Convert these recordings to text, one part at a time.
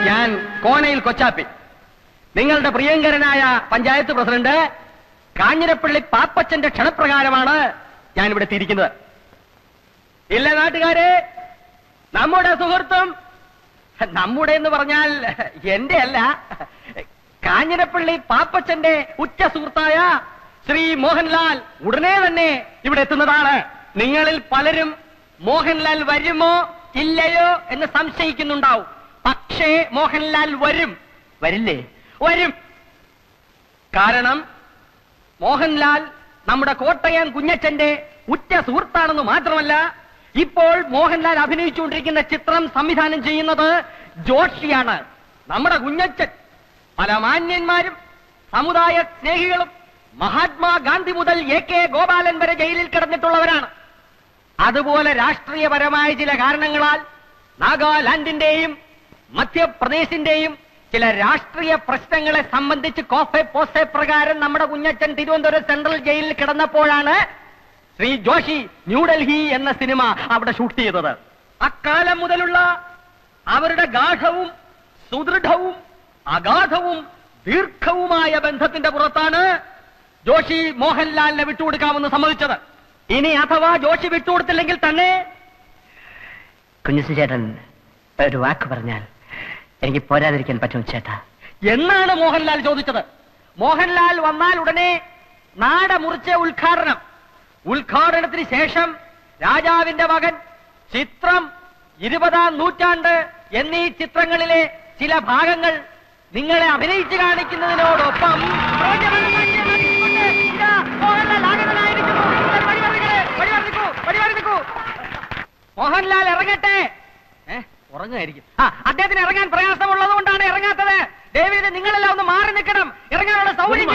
ഞാൻ കോനയിൽ കൊച്ചാപ്പി, നിങ്ങളുടെ പ്രിയങ്കരനായ പഞ്ചായത്ത് പ്രസിഡന്റ് കാഞ്ഞിരപ്പള്ളി പാപ്പച്ചന്റെ ക്ഷണപ്രകാരമാണ് ഞാനിവിടെ എത്തിയിരിക്കുന്നത്. ഇല്ല നാട്ടുകാരെ, നമ്മുടെ സുഹൃത്തും, നമ്മുടെ എന്ന് പറഞ്ഞാൽ എന്റെ അല്ല, കാഞ്ഞിരപ്പള്ളി പാപ്പച്ചന്റെ ഉറ്റ സുഹൃത്തായ ശ്രീ മോഹൻലാൽ ഉടനെ തന്നെ ഇവിടെ എത്തുന്നതാണ്. നിങ്ങളിൽ പലരും മോഹൻലാൽ വരുമോ ഇല്ലയോ എന്ന് സംശയിക്കുന്നുണ്ടാവും. പക്ഷേ മോഹൻലാൽ വരും. വരില്ലേ? വരും. കാരണം മോഹൻലാൽ നമ്മുടെ കോട്ടയം കുഞ്ഞച്ചന്റെ ഉറ്റ സുഹൃത്താണെന്ന് മാത്രമല്ല, ഇപ്പോൾ മോഹൻലാൽ അഭിനയിച്ചുകൊണ്ടിരിക്കുന്ന ചിത്രം സംവിധാനം ചെയ്യുന്നത് ജോഷിയാണ്. നമ്മുടെ കുഞ്ഞച്ചൻ പല മാന്യന്മാരും സമുദായ സ്നേഹികളും മഹാത്മാഗാന്ധി മുതൽ AK ഗോപാലൻ വരെ ജയിലിൽ കിടന്നിട്ടുള്ളവരാണ്. അതുപോലെ രാഷ്ട്രീയപരമായ ചില കാരണങ്ങളാൽ നാഗാലാൻഡിന്റെയും മധ്യപ്രദേശിന്റെയും ചില രാഷ്ട്രീയ പ്രശ്നങ്ങളെ സംബന്ധിച്ച് കോഫെ പോസെ പ്രകാരം നമ്മുടെ കുഞ്ഞച്ചൻ തിരുവനന്തപുരം സെൻട്രൽ ജയിലിൽ കിടന്നപ്പോഴാണ് ശ്രീ ജോഷി ന്യൂഡൽഹി എന്ന സിനിമ അവിടെ ഷൂട്ട് ചെയ്തത്. അക്കാലം മുതലുള്ള അവരുടെ ഗാഠവും സുദൃഢവും അഗാധവും ദീർഘവുമായ ബന്ധത്തിന്റെ പുറത്താണ് ജോഷി മോഹൻലാലിനെ വിട്ടുകൊടുക്കാമെന്ന് സമ്മതിച്ചത്. ഇനി അഥവാ ജോഷി വിട്ടുകൊടുത്തില്ലെങ്കിൽ തന്നെ കുഞ്ഞുസി ചേട്ടൻ ഒരു വാക്ക് പറഞ്ഞാൽ എനിക്ക് പോരാതിരിക്കാൻ പറ്റും ചേട്ടാ എന്നാണ് മോഹൻലാൽ ചോദിച്ചത്. മോഹൻലാൽ വന്നാൽ ഉടനെ നാട മുറിച്ച ഉദ്ഘാടനത്തിന് ശേഷം രാജാവിന്റെ മകൻ, ചിത്രം, 20-ാം നൂറ്റാണ്ട് എന്നീ ചിത്രങ്ങളിലെ ചില ഭാഗങ്ങൾ നിങ്ങളെ അഭിനയിച്ചു കാണിക്കുന്നതിനോടൊപ്പം മോഹൻലാൽ ഇറങ്ങട്ടെ. ഉറങ്ങായിരിക്കും. അദ്ദേഹത്തിന് ഇറങ്ങാൻ പ്രയാസമുള്ളത് കൊണ്ടാണ് ഇറങ്ങാത്തത്. ഡേവിഡ്, നിങ്ങളെല്ലാം ഒന്ന് മാറി നിൽക്കണം. ഇറങ്ങാനുള്ള സൗകര്യം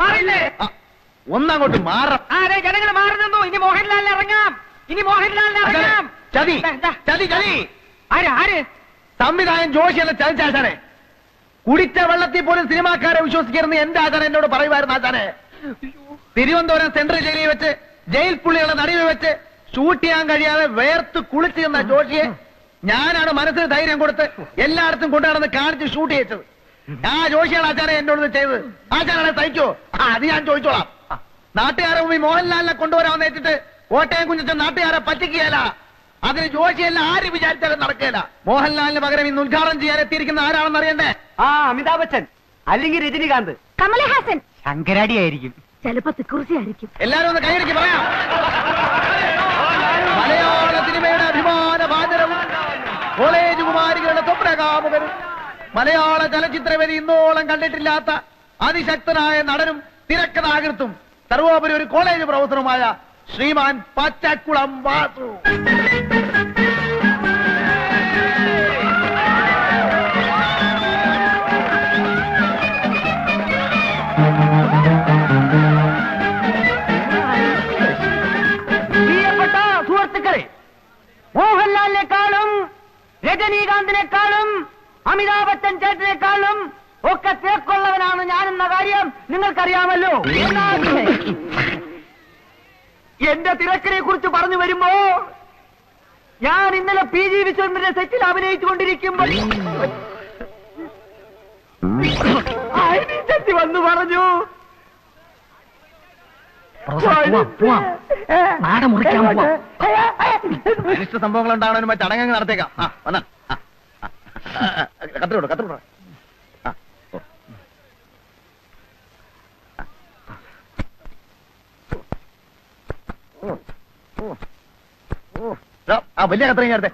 മാറിയില്ലേ? ഒന്നങ്ങോട്ട് മാറാം. അതെ, ജനങ്ങൾ മാറി നിന്നു. ഇനി മോഹൻലാലിന് ഇറങ്ങാം. ചതി ചതി ചതി. ആര്? സംവിധായകൻ ജോഷിയല്ല ചതിച്ചാശാനെ. കുടിച്ച വെള്ളത്തിൽ പോലും സിനിമാക്കാരെ വിശ്വസിക്കരുന്ന് എന്റെ ആചാരം എന്നോട് പറയുമായിരുന്നു. ആചാനെ, തിരുവനന്തപുരം സെൻട്രൽ ജയിലിൽ വെച്ച് ജയിൽ പുള്ളികളെ നടുവിൽ വെച്ച് ഷൂട്ട് ചെയ്യാൻ കഴിയാതെ വേർത്ത് കുളിച്ചു നിന്ന ജോഷിയെ ഞാനാണ് മനസ്സിന് ധൈര്യം കൊടുത്ത് എല്ലായിടത്തും കൊണ്ടുനടന്ന് കാണിച്ച് ഷൂട്ട് ചെയ്യിച്ചത്. ആ ജോഷിയാണ് ആചാരം എന്നോട് ചെയ്തത്. ആചാരാണെ സഹിക്കോ? അത് ഞാൻ ചോദിച്ചോളാം. നാട്ടുകാരെ മുമ്പിൽ മോഹൻലാലിനെ കൊണ്ടുവരാൻ വെച്ചിട്ട് കോട്ടയം കുഞ്ഞച്ചൻ നാട്ടുകാരെ പറ്റിക്കുകയല്ല. അതിന് ജോഷിയെല്ലാം ആര് വിചാരിച്ചാലും നടക്കുകയില്ല. മോഹൻലാലിന് പകരം ഇന്ന് ഉദ്ഘാടനം ചെയ്യാൻ എത്തിയിരിക്കുന്ന ആരാണെന്ന് അറിയണ്ടേ? അമിതാഭ് ബച്ചൻ, അല്ലെങ്കിൽ രജനികാന്ത്, കമലഹാസൻ, ശങ്കരാടി ആയിരിക്കും, ചിലപ്പോ തിക്കുറിശി ആയിരിക്കും. എല്ലാരും ഒന്ന് കൈയടിക്ക് പറയാം. മലയാള സിനിമയുടെ അഭിമാന ഭാജനവും കോളേജ് കുമാരികളുടെ സ്വപ്നകാമുകനും മലയാള ചലച്ചിത്രവേദി ഇന്നോളം കണ്ടിട്ടില്ലാത്ത അതിശക്തനായ നടനും തിരക്കഥാകൃത്തും സർവോപരി ഒരു കോളേജ് പ്രൊഫസറുമായ ശ്രീമാൻ പച്ചക്കുളം വാസു. പ്രിയപ്പെട്ട സുഹൃത്തുക്കളെ, മോഹൻലാലിനെക്കാളും രജനീകാന്തിനെക്കാളും അമിതാഭ് ബച്ചൻ ചേട്ടനെക്കാളും ഒക്കെ തേക്കുള്ളവനാണ് ഞാനെന്ന കാര്യം നിങ്ങൾക്കറിയാമല്ലോ. എന്റെ തിരക്കിനെ കുറിച്ച് പറഞ്ഞു വരുമ്പോ ഞാൻ ഇന്നലെ PG വിശ്വനാഥന്റെ സെറ്റിൽ അഭിനയിച്ചുകൊണ്ടിരിക്കുമ്പോൾ ചെത്തി വന്നു പറഞ്ഞു, അനിഷ്ട സംഭവങ്ങൾ ഉണ്ടാവണ ചടങ്ങ് നടത്തേക്കാം. കത്തിരോട് വലിയ കത്രയും നേരത്തെ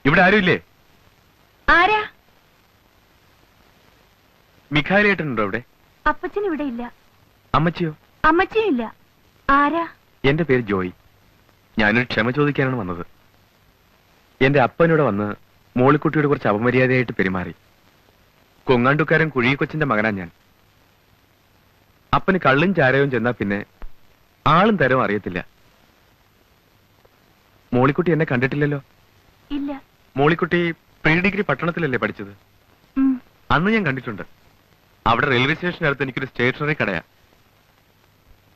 ഇവിടെ ആരുമില്ലേ? ആരാ? മിഖായിലേട്ടനുണ്ടോ ഇവിടെ? അപ്പച്ചൻ ഇവിടെ ഇല്ല. അമ്മച്ചിയോ? അമ്മച്ചിയും ഇല്ല. ആരാ? എന്റെ പേര് ജോയി. ഞാനൊരു ക്ഷമ ചോദിക്കാനാണ് വന്നത്. എന്റെ അപ്പനോട് വന്ന് മോളിക്കുട്ടിയോട് കുറച്ച് അപമര്യാദയായിട്ട് പെരുമാറി. കൊങ്ങാണ്ടുക്കാരൻ കുഴി കൊച്ചിന്റെ മകനാ ഞാൻ. അപ്പന് കള്ളും ചാരവും ചെന്നാ പിന്നെ ആളും തരവും അറിയത്തില്ല. മോളിക്കുട്ടി എന്നെ കണ്ടിട്ടില്ലല്ലോ? ഇല്ല. മോളിക്കുട്ടി പ്രീ ഡിഗ്രി പട്ടണത്തിലല്ലേ പഠിച്ചത്? അന്ന് ഞാൻ കണ്ടിട്ടുണ്ട്. അവിടെ റെയിൽവേ സ്റ്റേഷനടുത്ത് എനിക്കൊരു സ്റ്റേഷനറി കടയാ.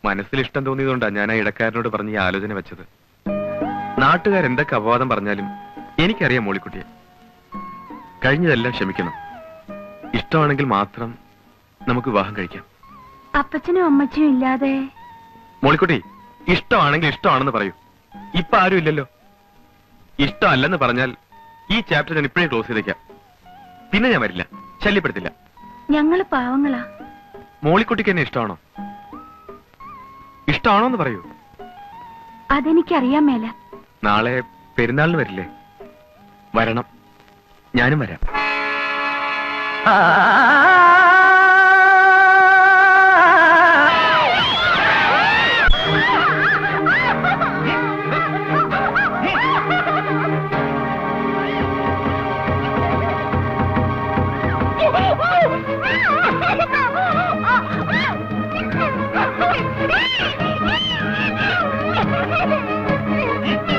മനസ്സിൽ ഇഷ്ടം തോന്നിയതുകൊണ്ടാണ് ഞാൻ ആ ഇടക്കാരനോട് പറഞ്ഞ് ഈ ആലോചന വെച്ചത്. നാട്ടുകാരെന്തൊക്കെ അപവാദം പറഞ്ഞാലും എനിക്കറിയാം മോളിക്കുട്ടിയെ. കഴിഞ്ഞതെല്ലാം ക്ഷമിക്കണം. ഇഷ്ടമാണെങ്കിൽ മാത്രം നമുക്ക് വിവാഹം കഴിക്കാം. അപ്പച്ചനും അമ്മച്ചിയും ഇല്ലാതെ? മോളിക്കുട്ടി, ഇഷ്ടമാണെങ്കിൽ ഇഷ്ടമാണെന്ന് പറയൂ. ഇപ്പൊ ആരും ഇല്ലല്ലോ. ഇഷ്ടമല്ലെന്ന് പറഞ്ഞാൽ ഈ ചാപ്റ്റർ ഞാൻ ഇപ്പോഴേ ക്ലോസ് ചെയ്തേക്കാം. പിന്നെ ഞാൻ വരില്ല, ശല്യപ്പെടുത്തില്ല. ഞങ്ങള് പാവങ്ങളാ. മോളിക്കുട്ടിക്ക് എന്നെ ഇഷ്ടമാണോ? ഇഷ്ടമാണോ എന്ന് പറയൂ. അതെനിക്കറിയാൻ മേല. നാളെ പെരുന്നാളിന് വരില്ലേ? വരണം, ഞാനും വരാം.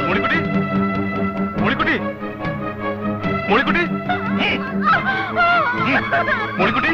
മോളിക്കുട്ടി, മോളിക്കുട്ടി, മോളിക്കുട്ടി,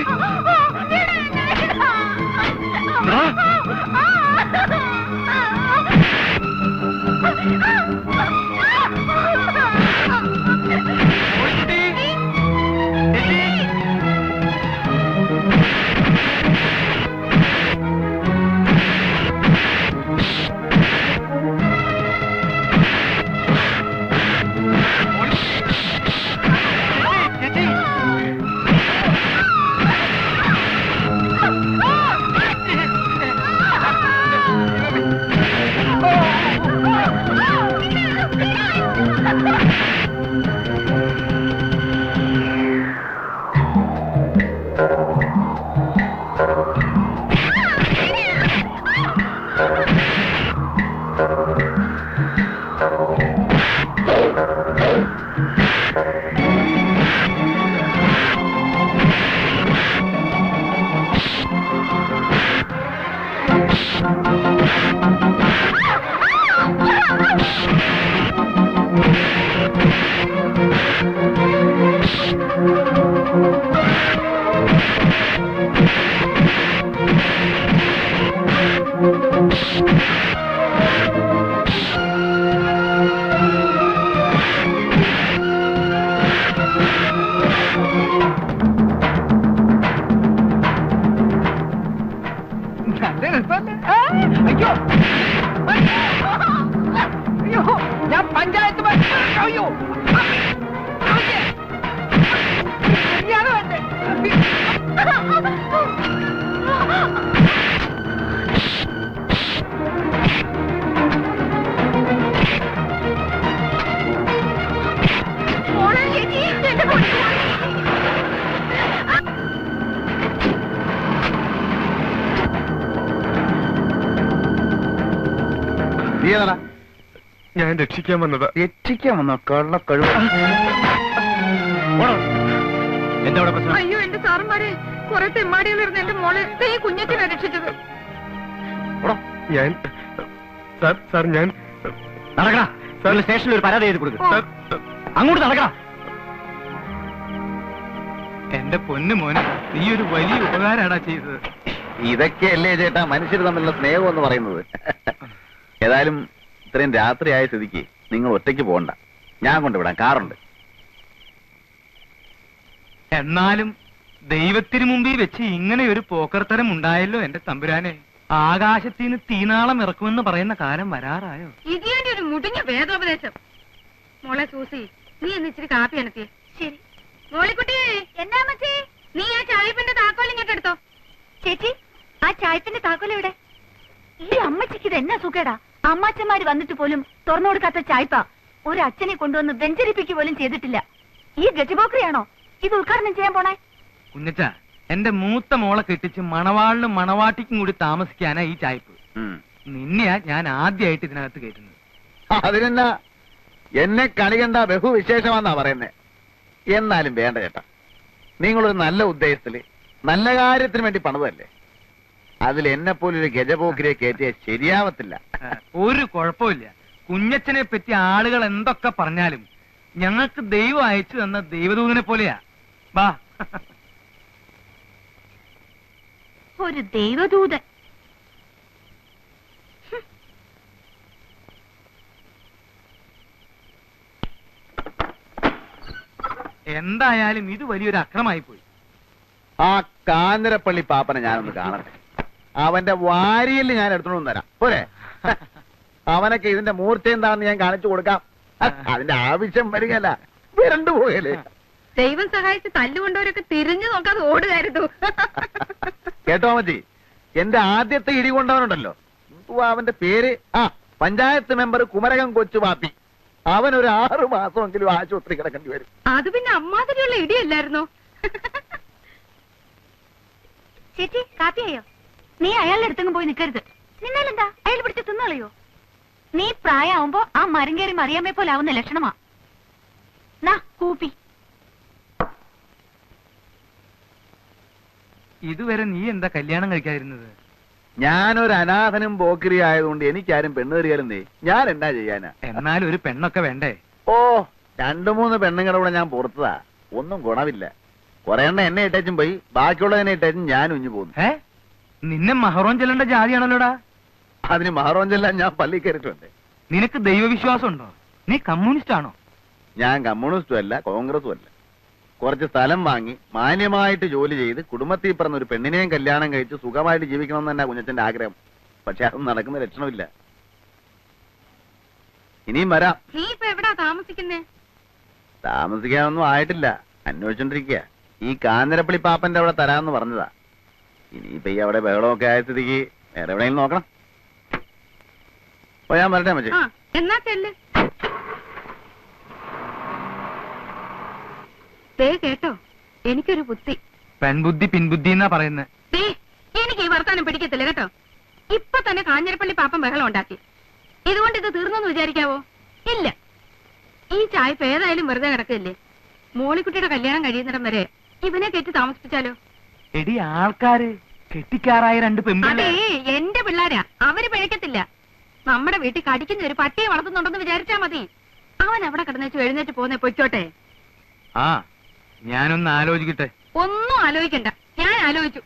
അയ്യോ അയ്യോ, ഞാൻ പഞ്ചായത്ത് അയ്യോ ഞാൻ രക്ഷിക്കാൻ വന്നതാ. രക്ഷിക്കാൻ വന്നോ? കള്ള കഴിവ്. എന്താ പ്രശ്നം? അയ്യോ എന്റെ സാറന്മാരെ, കുറെ തെമ്മാടികൾ ഇരുന്ന് എന്റെ മോളെ ഈ കുഞ്ഞത്തിനെ രക്ഷിച്ചത്. ഞാൻ സാർ ഞാൻ നടക്കടാ. സ്റ്റേഷനിൽ ഒരു പരാതി എഴുതി കൊടുക്കും. അങ്ങോട്ട് നടക്കടാ. എന്റെ പൊന്നു മോനെ, നീ ഒരു വലിയ ഉപകാരാടാ ചെയ്തത്. ഇതൊക്കെയല്ലേ ചേട്ടാ മനുഷ്യർ തമ്മിലുള്ള സ്നേഹം എന്ന് പറയുന്നത്. ഏതായാലും ഇത്രയും രാത്രിയായ സ്ഥിതിക്ക് നിങ്ങൾ ഒറ്റയ്ക്ക് പോകണ്ട, ഞാൻ കൊണ്ടുവിടാം, കാറുണ്ട്. എന്നാലും ദൈവത്തിന് മുമ്പിൽ വെച്ച് ഇങ്ങനെ ഒരു പോക്കർത്തരം ഉണ്ടായല്ലോ എന്റെ തമ്പുരാനെ. ആകാശത്തിന് തീനാളം ഇറക്കുമെന്ന് പറയുന്ന കാലം വരാറായോ? ഇതിന്റെ ഒരു മുടിഞ്ഞ വേദോപദേശം. മോളെ സൂസി, നീ എന്ന് ഇച്ചിരി കാപ്പി അനത്തിയേ. ശരി. മോളിക്കുട്ടി, എന്നാ മച്ചി, നീ ആ ചായപ്പിന്റെ താക്കോൽ ഇങ്ങോട്ട് എടുത്തോ. ചേച്ചി, ആ ചായപ്പിന്റെ താക്കോൽ എവിടെ? ഈ അമ്മച്ചിക്ക് ഇത് എന്നാ സുഖേടാ. അമ്മാച്ചന്മാര് വന്നിട്ട് പോലും തുറന്നു കൊടുക്കാത്ത ചായപ്പ ഒരു അച്ഛനെ കൊണ്ടുവന്ന് വെഞ്ചരിപ്പിക്കുക പോലും ചെയ്തിട്ടില്ല. ഈ ഗജബോക്രിയാണോ ഇത് ഉദ്ഘാടനം ചെയ്യാൻ പോണേ? കുഞ്ഞച്ച, എന്റെ മൂത്ത മോളെ കെട്ടിച്ച് മണവാളിനും മണവാട്ടിക്കും കൂടി താമസിക്കാനാ ഈ ചായപ്പ്. നിന്നെയാ ഞാൻ ആദ്യമായിട്ട് ഇതിനകത്ത് കയറ്റുന്നത്. അതിനെന്നാ, എന്നെ കണി കണ്ട ബഹുവിശേഷമാന്നാ പറയുന്നേ. എന്നാലും വേണ്ട ചേട്ടാ, നിങ്ങളൊരു നല്ല ഉദ്ദേശത്തില് നല്ല കാര്യത്തിന് വേണ്ടി പണിതല്ലേ. അതിൽ എന്നെ പോലൊരു ഗജപോക്കിരെ കയറ്റിയ ശരിയാവത്തില്ല. ഒരു കുഴപ്പമില്ല. കുഞ്ഞച്ചനെ പറ്റി ആളുകൾ എന്തൊക്കെ പറഞ്ഞാലും ഞങ്ങൾക്ക് ദൈവം അയച്ചു തന്ന ദൈവദൂതനെ പോലെയാ. വാ. ഒരു ദൈവദൂതൻ. എന്തായാലും ഇത് വലിയൊരു അക്രമായി പോയി. ആ കാഞ്ഞിരപ്പള്ളി പാപ്പനെ ഞാനൊന്ന് കാണട്ടെ. അവന്റെ വാരിയിൽ ഞാൻ എടുത്തോണ്ട് തരാം പോരെ. അവനൊക്കെ ഇതിന്റെ മൂർച്ച എന്താണെന്ന് ഞാൻ കാണിച്ചു കൊടുക്കാം. അതിന്റെ ആവശ്യം വരികയല്ല, വിരണ്ടു പോയല്ലേ. ദൈവം സഹായിച്ച് തല്ലുകൊണ്ടവരൊക്കെ തിരിഞ്ഞു നോക്കാതെ ഓടുകയായിരുന്നു. കേട്ടോ മതി, എന്റെ ആദ്യത്തെ ഇടി കൊണ്ടവനുണ്ടല്ലോ, അവന്റെ പേര് പഞ്ചായത്ത് മെമ്പർ കുമരകം കൊച്ചു പാപ്പി. അവനൊരു 6 മാസമെങ്കിലും ആശുപത്രി കിടക്കേണ്ടി വരും. അത് പിന്നെ അമ്മാതിരിയുള്ള ഇടിയല്ലായിരുന്നോ? ചേച്ചി കാപ്പിയായോ? നീ അയാളുടെ അടുത്തെങ്കിലും പോയി നിൽക്കരുത്. നിന്നാലെന്താ, അയാൾ പിടിച്ച് തിന്നളയോ? നീ പ്രായമാവുമ്പോ ആ മരം കയറി മറിയാമേ പോലെ ആവുന്ന ലക്ഷണമാ. നാ കൂപ്പി. ഇതുവരെ നീ എന്താ കല്യാണം കഴിക്കാതിരുന്നത്? ഞാനൊരു അനാഥനും പോക്കിരി ആയതുകൊണ്ട് എനിക്കാരും പെണ്ണ് തരികയല്ലേ. ഞാൻ എന്നാ ചെയ്യാനാ? എന്നാലും ഒരു പെണ്ണൊക്കെ വേണ്ടേ? ഓ, 2-3 പെണ്ണുങ്ങളുടെ കൂടെ ഞാൻ പുറത്തതാ, ഒന്നും ഗുണമില്ല. കുറെ എണ്ണ എന്നെ ഇട്ടേച്ചും പോയി, ബാക്കിയുള്ളതിനെ ഇട്ടേച്ചും ഞാൻ ഉഞ്ഞു പോന്നു. നിന്നെ മഹറോൻ ചെല്ലേണ്ട ജാതിയാണല്ലോടാ. അതിന് മഹറോൻ ചെല്ലാൻ ഞാൻ പള്ളി കയറിയിട്ടുണ്ട്. നിനക്ക് ദൈവവിശ്വാസം ഉണ്ടോ? നീ കമ്മ്യൂണിസ്റ്റ് ആണോ? ഞാൻ കമ്മ്യൂണിസ്റ്റും അല്ല, കോൺഗ്രസും അല്ല. കുറച്ച് സ്ഥലം വാങ്ങി മാന്യമായിട്ട് ജോലി ചെയ്ത് കുടുംബത്തിൽ പറഞ്ഞ ഒരു പെണ്ണിനെയും കല്യാണം കഴിച്ച് സുഖമായിട്ട് ജീവിക്കണമെന്ന് തന്നെ കുഞ്ഞച്ചന്റെ ആഗ്രഹം. പക്ഷെ അതൊന്നും നടക്കുന്ന ലക്ഷണമില്ല. ഇനിയും വരാം. നീ ഇപ്പൊ എവിടാ താമസിക്കുന്നേ? താമസിക്കാനൊന്നും ആയിട്ടില്ല, അന്വേഷിച്ചോണ്ടിരിക്കുക. ഈ കാഞ്ഞിരപ്പള്ളി പാപ്പന്റെ അവിടെ തരാമെന്ന് പറഞ്ഞതാ. ഇനിയിപ്പൊ ഈ അവിടെ ബഹളമൊക്കെ ആയ സ്ഥിതിക്ക് വേറെ എവിടെയെങ്കിലും നോക്കണം. ഓ, ഞാൻ വരട്ടെ മച്ചേ. എന്നാ ചെല്ല്. ദേ കേട്ടോ, എനിക്കൊരു ബുദ്ധി. പെൺബുദ്ധി പിൻബുദ്ധി എന്നാ പറയുന്നത്. എനിക്ക് ഈ വർത്താനം പിടിക്കത്തില്ല കേട്ടോ. ഇപ്പൊ തന്നെ കാഞ്ഞിരപ്പള്ളി പാപ്പൻ ബഹളം ഉണ്ടാക്കി. ഇതുകൊണ്ട് ഇത് തീർന്നെന്ന് വിചാരിക്കാവോ? ഇല്ല. ഈ ചായ്പ ഏതായാലും വെറുതെ കിടക്കില്ലേ. മോളിക്കുട്ടിയുടെ കല്യാണം കഴിയുന്നിടം വരെ ഇവനെ കെട്ടി താമസിപ്പിച്ചാലോ? എടി, ആൾക്കാര് കെട്ടിക്കാറായ 2 പെൺപിള്ളേ. അതേ, എന്റെ പിള്ളാരാ, അവര് പിഴക്കത്തില്ല. നമ്മുടെ വീട്ടിൽ കടിക്കുന്ന ഒരു പട്ടിയെ വളർത്തുന്നുണ്ടെന്ന് വിചാരിച്ചാ മതി. അവൻ അവിടെ കിടന്നേച്ചു എഴുന്നേറ്റ് പോന്നെ പൊയ്ക്കോട്ടെ. ഞാനൊന്ന് ആലോചിക്കട്ടെ. ഒന്നും ആലോചിക്കണ്ട, ഞാൻ ആലോചിച്ചു.